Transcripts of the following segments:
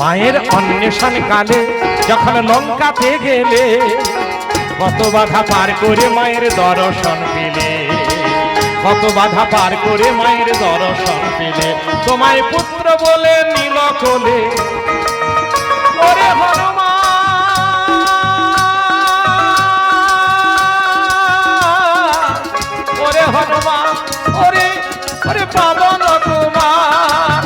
মায়ের অন্বেষণ কালে যখন লঙ্কাতে গেলে কত বাধা পার করে মায়ের দর্শন পেলে, কত বাধা পার করে মায়ের দর্শন পেলে, তোমায় পুত্র বলে নীল কোলে। ওরে হনুমান, ওরে হনুমান, ওরে ওরে পাবন কুমার,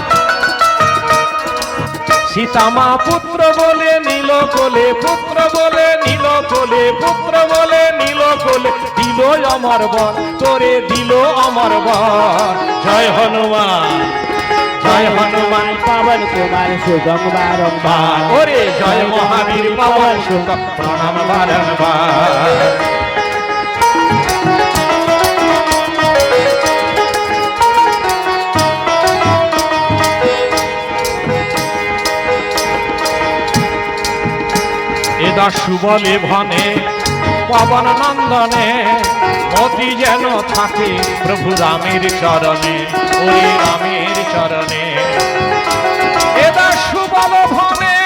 সীতামা পুত্র বলে নীল কোলে, পুত্র বলে নীল কোলে, পুত্র বলে নীল কোলে, দিল অমর বর তোরে দিল অমর বর। জয় হনুমান, জয় হনুমান পাবন কুমার সুগম বারংবার, ওরে জয় মহাবীর পাবন সুগম প্রণাম বারংবার। এদা সুবলে ভনে পবন নন্দনে, মতি যেন থাকে প্রভু রামের চরণে, ওরে রামের চরণে। এদা সুবল ভনে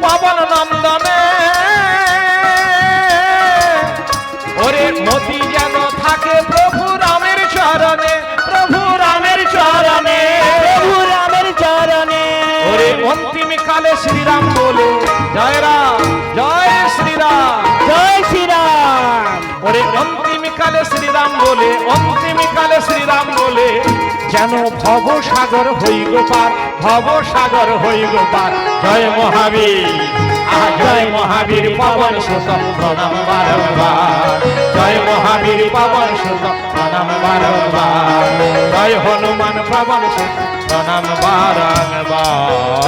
পবন নন্দনে, ওরে মতি যেন থাকে প্রভু রামের চরণে, প্রভু রামের চরণে, প্রভু রামের চরণে। ওরে অন্তিম কালে শ্রীরাম বলে জয় রাম, জয় শ্রীরাম, জয় শ্রীরাম। ওরে অন্তিম কালে শ্রীরাম বলে, অন্তিম কালে শ্রীরাম বলে, যেন ভব সাগর হই গোপার, ভব সাগর হই গোপার। জয় মহাবীর, জয় মহাবীর পবন সুত প্রণাম বারংবার, জয় মহাবীর পবন সুত প্রণাম বারংবার, জয় হনুমান পবন সুত প্রণাম বারংবার।